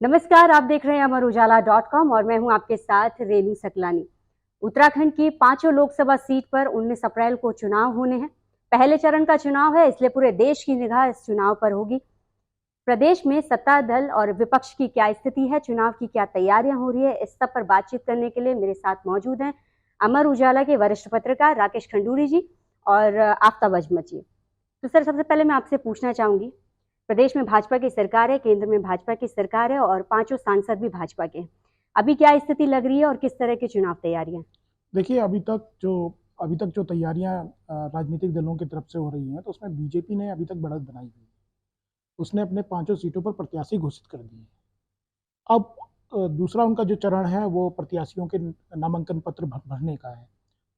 नमस्कार, आप देख रहे हैं अमर उजाला.com और मैं हूं आपके साथ रेलू सकलानी। उत्तराखंड की पांचों लोकसभा सीट पर 19 अप्रैल को चुनाव होने हैं। पहले चरण का चुनाव है, इसलिए पूरे देश की निगाह इस चुनाव पर होगी। प्रदेश में सत्ता दल और विपक्ष की क्या स्थिति है, चुनाव की क्या तैयारियां हो रही है, इस सब पर बातचीत करने के लिए मेरे साथ मौजूद हैं अमर उजाला के वरिष्ठ पत्रकार राकेश खंडूरी जी और आफ्ताब अजमत जी। तो सर, सबसे पहले मैं आपसे पूछना चाहूंगी, प्रदेश में भाजपा की सरकार है, केंद्र में भाजपा की सरकार है और पांचों सांसद भी भाजपा के हैं। अभी क्या स्थिति लग रही है और किस तरह की चुनाव तैयारियां? देखिए, अभी तक जो तैयारियां राजनीतिक दलों की तरफ से हो रही हैं, तो उसमें बीजेपी ने अभी तक बढ़त बनाई हुई है। उसने अपने पांचों सीटों पर प्रत्याशी घोषित कर दिए हैं। अब दूसरा उनका जो चरण है वो प्रत्याशियों के नामांकन पत्र भरने का है,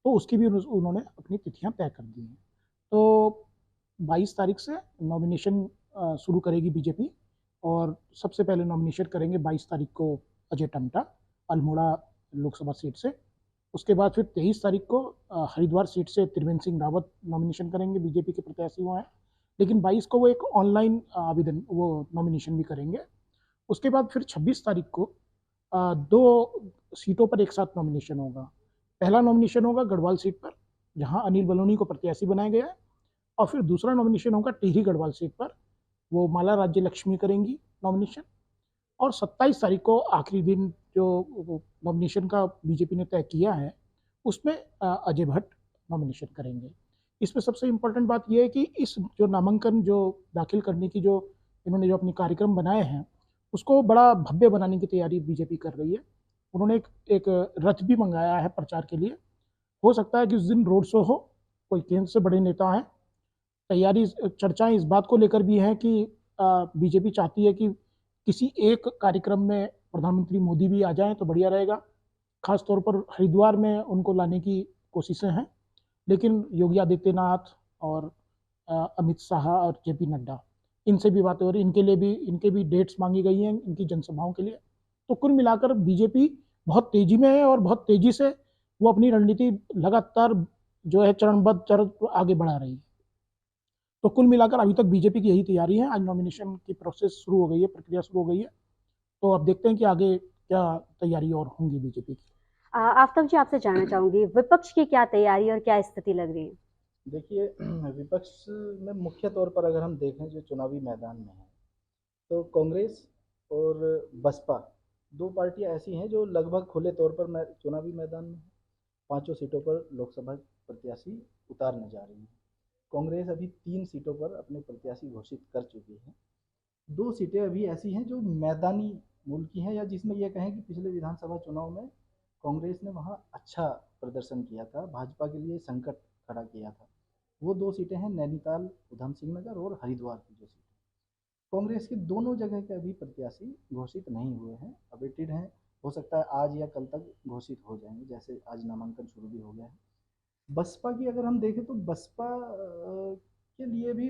तो उसकी भी उन्होंने अपनी तिथियां तय कर दी हैं। तो 22 तारीख से नॉमिनेशन शुरू करेगी बीजेपी, और सबसे पहले नॉमिनेशन करेंगे 22 तारीख को अजय टम्टा अल्मोड़ा लोकसभा सीट से। उसके बाद फिर 23 तारीख को हरिद्वार सीट से त्रिवेंद्र सिंह रावत नॉमिनेशन करेंगे, बीजेपी के प्रत्याशी वो हैं। लेकिन 22 को वो एक ऑनलाइन आवेदन वो नॉमिनेशन भी करेंगे। उसके बाद फिर 26 तारीख को दो सीटों पर एक साथ नॉमिनेशन होगा। पहला नॉमिनेशन होगा गढ़वाल सीट पर, जहां अनिल बलूनी को प्रत्याशी बनाया गया है। और फिर दूसरा नॉमिनेशन होगा टिहरी गढ़वाल सीट पर, वो माला राज्य लक्ष्मी करेंगी नॉमिनेशन। और 27 तारीख को आखिरी दिन जो नॉमिनेशन का बीजेपी ने तय किया है, उसमें अजय भट्ट नॉमिनेशन करेंगे। इसमें सबसे इम्पोर्टेंट बात यह है कि इस जो नामांकन जो दाखिल करने की जो इन्होंने जो अपने कार्यक्रम बनाए हैं, उसको बड़ा भव्य बनाने की तैयारी बीजेपी कर रही है। उन्होंने एक रथ भी मंगाया है प्रचार के लिए। हो सकता है कि उस दिन रोड शो हो, कोई केंद्र से बड़े नेता हैं। तैयारी चर्चाएं इस बात को लेकर भी हैं कि बीजेपी चाहती है कि किसी एक कार्यक्रम में प्रधानमंत्री मोदी भी आ जाएं तो बढ़िया रहेगा। खास तौर पर हरिद्वार में उनको लाने की कोशिशें हैं, लेकिन योगी आदित्यनाथ और अमित शाह और जेपी नड्डा, इनसे भी बातें हो रही, इनके भी डेट्स मांगी गई हैं इनकी जनसभाओं के लिए। तो कुल मिलाकर बीजेपी बहुत तेजी में है और बहुत तेजी से वो अपनी रणनीति लगातार जो है चरणबद्ध चरण आगे बढ़ा रही है। तो कुल मिलाकर अभी तक बीजेपी की यही तैयारी है। आज नॉमिनेशन की प्रोसेस शुरू हो गई है, प्रक्रिया शुरू हो गई है। तो अब देखते हैं कि आगे क्या तैयारी और होंगी बीजेपी की। आफ्ताब जी, आपसे जानना चाहूंगी, विपक्ष की क्या तैयारी और क्या स्थिति लग रही है? देखिए, विपक्ष में मुख्य तौर पर अगर हम देखें जो चुनावी मैदान में है, तो कांग्रेस और बसपा दो पार्टियां ऐसी हैं जो लगभग खुले तौर पर चुनावी मैदान में हैं। पांचों सीटों पर लोकसभा प्रत्याशी उतारने जा रही है। कांग्रेस अभी 3 सीटों पर अपने प्रत्याशी घोषित कर चुकी है। 2 सीटें अभी ऐसी हैं जो मैदानी मूल की हैं, या जिसमें यह कहें कि पिछले विधानसभा चुनाव में कांग्रेस ने वहां अच्छा प्रदर्शन किया था, भाजपा के लिए संकट खड़ा किया था। वो 2 सीटें हैं नैनीताल उधम सिंह नगर और हरिद्वार की जो सीटें। कांग्रेस की दोनों जगह के अभी प्रत्याशी घोषित नहीं हुए हैं, अवेटेड हैं। हो सकता है आज या कल तक घोषित हो जाएंगे, जैसे आज नामांकन शुरू भी हो गया है। बसपा की अगर हम देखें तो बसपा के लिए भी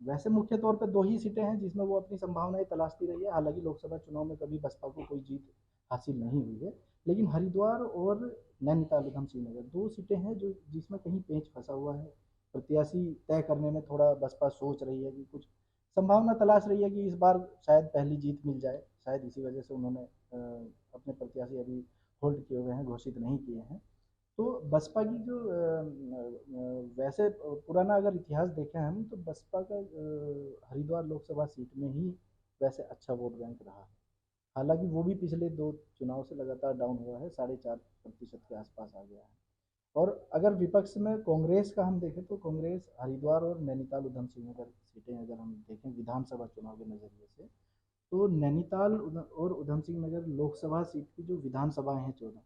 वैसे मुख्य तौर पर 2 ही सीटें हैं जिसमें वो अपनी संभावनाएं तलाशती रही है। हालांकि लोकसभा चुनाव में कभी बसपा को कोई जीत हासिल नहीं हुई है, लेकिन हरिद्वार और नैनीताल उधम सिंह नगर 2 सीटें हैं जो जिसमें कहीं पेंच फंसा हुआ है। प्रत्याशी तय करने में थोड़ा बसपा सोच रही है कि कुछ संभावना तलाश रही है कि इस बार शायद पहली जीत मिल जाए। शायद इसी वजह से उन्होंने अपने प्रत्याशी अभी होल्ड किए हुए हैं, घोषित नहीं किए हैं। तो बसपा की जो वैसे पुराना अगर इतिहास देखें हम, तो बसपा का हरिद्वार लोकसभा सीट में ही वैसे अच्छा वोट बैंक रहा है। हालांकि वो भी पिछले 2 चुनाव से लगातार डाउन हुआ है, 4.5% के आसपास आ गया है। और अगर विपक्ष में कांग्रेस का हम देखें तो कांग्रेस हरिद्वार और नैनीताल उधम सिंह नगर सीटें अगर हम देखें विधानसभा चुनाव के नज़रिए से, तो नैनीताल और उधम सिंह नगर लोकसभा सीट की जो विधानसभाएं हैं 14,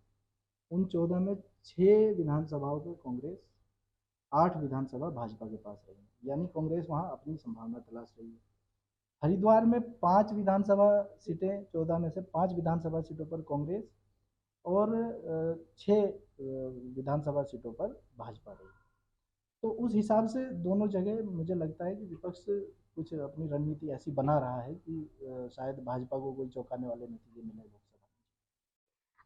उन 14 में 6 विधानसभाओं पर कांग्रेस, 8 विधानसभा भाजपा के पास रही है। यानी कांग्रेस वहां अपनी संभावना तलाश रही है। हरिद्वार में 5 विधानसभा सीटें, 14 में से 5 विधानसभा सीटों पर कांग्रेस और 6 विधानसभा सीटों पर भाजपा रही। तो उस हिसाब से दोनों जगह मुझे लगता है कि विपक्ष कुछ अपनी रणनीति ऐसी बना रहा है कि शायद भाजपा को कोई चौंकाने वाले नतीजे मिले लोकसभा।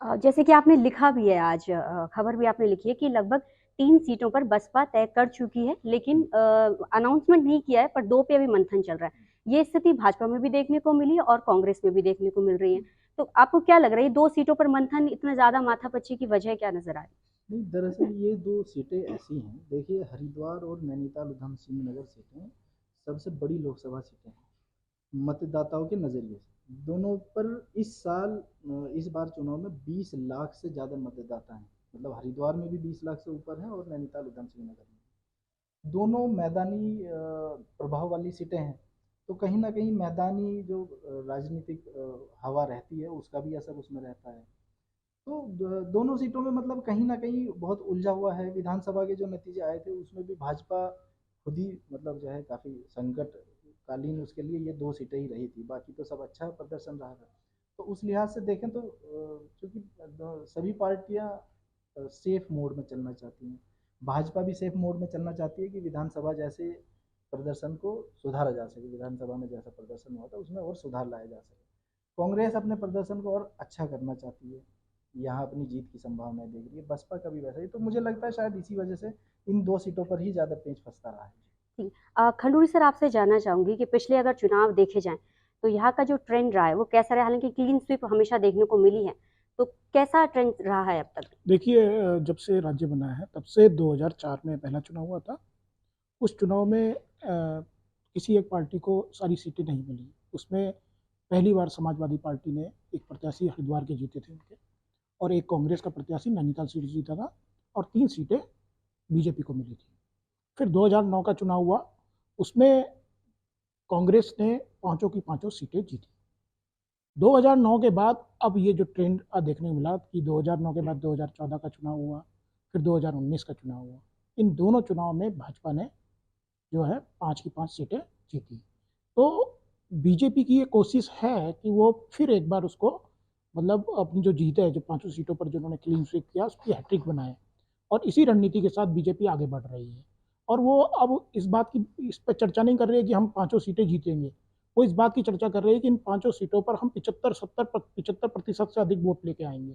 जैसे कि आपने लिखा भी है आज, खबर भी आपने लिखी है कि लगभग 3 सीटों पर बसपा तय कर चुकी है, लेकिन अनाउंसमेंट नहीं किया है, पर 2 पे अभी मंथन चल रहा है। ये स्थिति भाजपा में भी देखने को मिली और कांग्रेस में भी देखने को मिल रही है। तो आपको क्या लग रहा है 2 सीटों पर मंथन इतना ज्यादा माथापच्ची की वजह क्या नजर आ रही है? नहीं, दरअसल ये 2 सीटें ऐसी हैं, देखिए हरिद्वार और नैनीताल उधम सिंह नगर सीटें सबसे बड़ी लोकसभा सीटें हैं मतदाताओं के नज़रिए से। दोनों पर इस साल इस बार चुनाव में 20 लाख से ज़्यादा मतदाता हैं, मतलब हरिद्वार में भी 20 लाख से ऊपर हैं और नैनीताल उधम सिंह नगर में। दोनों मैदानी प्रभाव वाली सीटें हैं, तो कहीं ना कहीं मैदानी जो राजनीतिक हवा रहती है उसका भी असर उसमें रहता है। तो दोनों सीटों में मतलब कहीं ना कहीं बहुत उलझा हुआ है। विधानसभा के जो नतीजे आए थे उसमें भी भाजपा खुद ही मतलब जो है काफ़ी संकटकालीन उसके लिए ये 2 सीटें ही रही थी, बाकी तो सब अच्छा प्रदर्शन रहा था। तो उस लिहाज से देखें तो चूँकि सभी पार्टियां सेफ मोड में चलना चाहती हैं, भाजपा भी सेफ मोड में चलना चाहती है कि विधानसभा जैसे प्रदर्शन को सुधारा जा सके, विधानसभा में जैसा प्रदर्शन हुआ था उसमें और सुधार लाया जा सके। कांग्रेस अपने प्रदर्शन को और अच्छा करना चाहती है, यहाँ अपनी जीत की संभावनाएं देख रही है। बसपा का भी वैसा ही, तो मुझे लगता है शायद इसी वजह से इन 2 सीटों पर ही ज़्यादा पेंच फंसता रहा है। खंडूरी सर, आपसे जानना चाहूंगी कि पिछले अगर चुनाव देखे जाएं तो यहाँ का जो ट्रेंड रहा है वो कैसा रहा? हालांकि क्लीन स्वीप हमेशा देखने को मिली है, तो कैसा ट्रेंड रहा है अब तक? देखिए, जब से राज्य बना है तब से 2004 में पहला चुनाव हुआ था। उस चुनाव में किसी एक पार्टी को सारी सीटें नहीं मिली। उसमें पहली बार समाजवादी पार्टी ने एक प्रत्याशी हरिद्वार के जीते थे उनके, और एक कांग्रेस का प्रत्याशी नैनीताल सीट जीता था, और 3 सीटें बीजेपी को मिली थी। फिर 2009 का चुनाव हुआ, उसमें कांग्रेस ने 5 की 5 सीटें जीती। 2009 के बाद अब ये जो ट्रेंड देखने को मिला कि 2009 के बाद 2014 का चुनाव हुआ, फिर 2019 का चुनाव हुआ। इन दोनों चुनाव में भाजपा ने जो है 5 की 5 सीटें जीती। तो बीजेपी की ये कोशिश है कि वो फिर एक बार उसको मतलब अपनी जो जीत है, जो 5 सीटों पर जो उन्होंने क्लीन स्वीप किया, उसकी हैट्रिक बनाए, और इसी रणनीति के साथ बीजेपी आगे बढ़ रही है। और वो अब इस पर चर्चा नहीं कर रही है कि हम 5 सीटें जीतेंगे। वो इस बात की चर्चा कर रही है कि इन 5 सीटों पर हम 75% से अधिक वोट लेके आएंगे।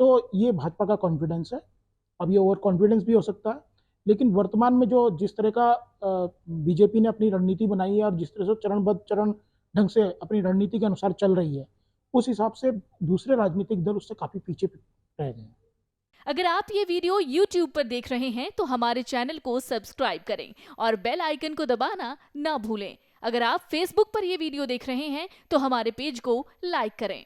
तो ये भाजपा का कॉन्फिडेंस है। अब ये ओवर कॉन्फिडेंस भी हो सकता है, लेकिन वर्तमान में जो जिस तरह का बीजेपी ने अपनी रणनीति बनाई है और जिस तरह से चरण ढंग से अपनी रणनीति के अनुसार चल रही है, उस हिसाब से दूसरे राजनीतिक दल उससे काफी पीछे रह गए हैं। अगर आप ये वीडियो YouTube पर देख रहे हैं तो हमारे चैनल को सब्सक्राइब करें और बेल आइकन को दबाना ना भूलें। अगर आप Facebook पर ये वीडियो देख रहे हैं तो हमारे पेज को लाइक करें।